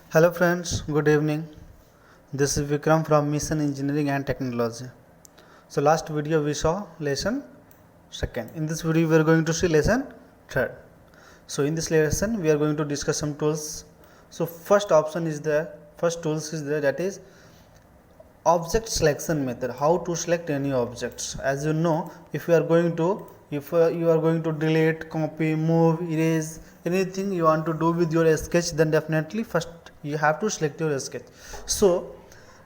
Hello friends, good evening. This is Vikram from Mission Engineering and Technology. So last video we saw lesson 2nd. In this video we are going to see lesson 3rd. So in this lesson we are going to discuss some tools. So first tools is there, that is object selection method. How to select any objects. As you know, if you are going to delete, copy, move, erase anything you want to do with your sketch, then definitely first you have to select your sketch. So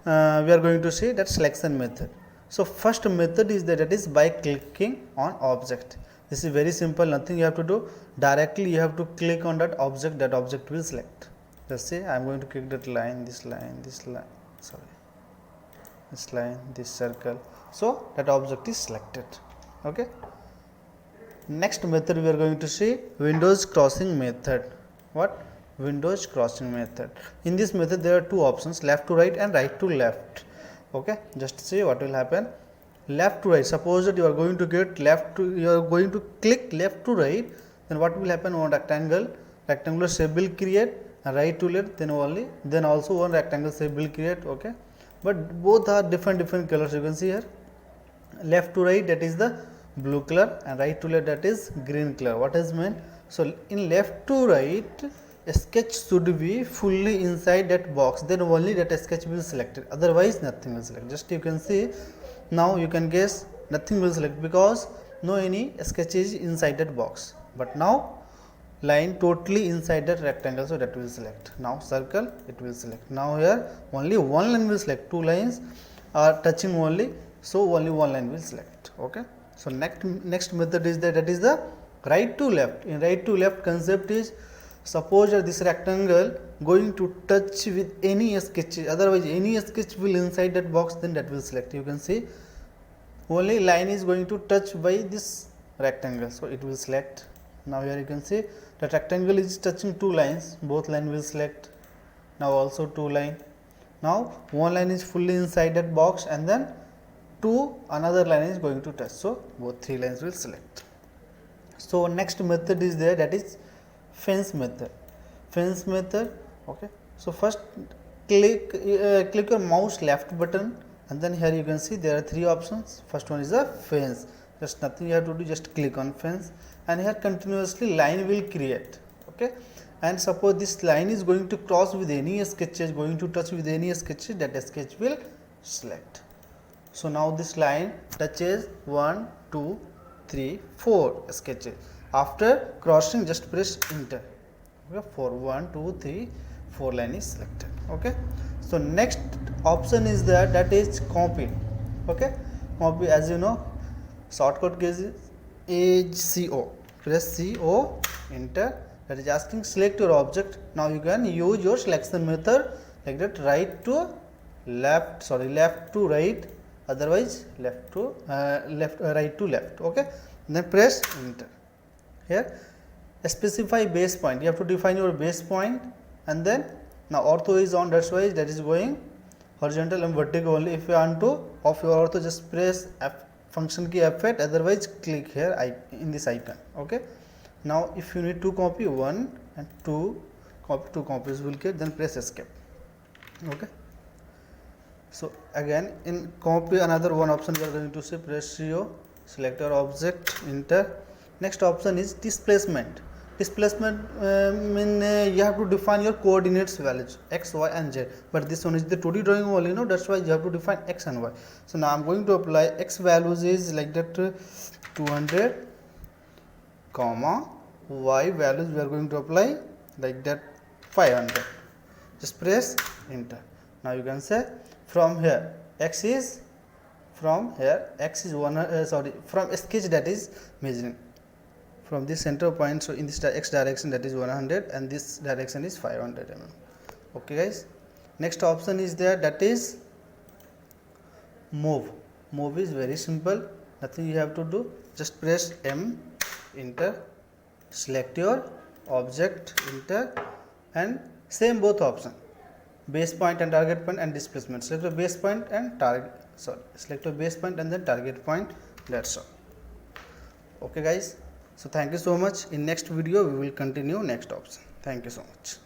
we are going to see that selection method. So first method is that is by clicking on object. This is very simple, nothing you have to do. Directly you have to click on that object will select. Let's say I am going to click that line, this circle. So that object is selected. Okay. Next method we are going to see windows crossing method. What? Windows crossing method. In this method there are two options, left to right and right to left. Okay, just see what will happen. Left to right, suppose that you are going to click left to right, then what will happen? One rectangular shape will create, and right to left, then also one rectangle shape will create. Okay, but both are different colors. You can see here, left to right, that is the blue color, and right to left, that is green color. What is meant? So in left to right, a sketch should be fully inside that box, then only that sketch will be selected, otherwise nothing will select. Just you can see, now you can guess, nothing will select because no any sketch is inside that box. But now line totally inside that rectangle, so that will select. Now circle, it will select. Now here only one line will select, two lines are touching only, so only one line will select. Okay, so next method is that is the right to left. In right to left concept is, suppose that this rectangle going to touch with any sketch, otherwise any sketch will inside that box, then that will select. You can see only line is going to touch by this rectangle, so it will select. Now here you can see that rectangle is touching two lines, both line will select. Now also two line. Now one line is fully inside that box, and then another line is going to touch, so both three lines will select. So next method is there, that is fence method. Okay, so first click your mouse left button, and then here you can see there are three options. First one is a fence. Just nothing you have to do, just click on fence, and here continuously line will create. Okay, and suppose this line is going to cross with any sketches, going to touch with any sketches, that sketch will select. So now this line touches 1, 2, 3, 4 sketches. After crossing, just press enter. Okay, for 1, 2, 3, 4 line is selected. Okay, so next option is that is copy. Okay, copy, as you know, shortcut key is CO. Press CO, enter. That is asking select your object. Now you can use your selection method like that, left to right, otherwise right to left. Okay, then press enter. Here specify base point, you have to define your base point, and then now ortho is on, that's why that is going horizontal and vertical only. If you want to off your ortho, just press function key F8, otherwise click here in this icon. Okay, now if you need to copy 1 and 2 copies will get, then press escape. Okay, so again in copy, another one option we are going to say, press CO, select your object, enter. Next option is displacement. You have to define your coordinates values, x, y and z, but this one is the 2D drawing only, that's why you have to define x and y. So now I am going to apply x values is like that 200, comma, y values we are going to apply like that 500. Just press enter. Now you can say from here x is from sketch, that is measuring from this center point, so in this x direction that is 100, and this direction is 500 mm. Okay guys, next option is there, that is move. Move is very simple, nothing you have to do, just press M, enter, select your object, enter, and same both option, base point and target point and displacement. Select the base point and select the base point and then target point, that's all. Okay guys, so thank you so much. In next video we will continue next option. Thank you so much.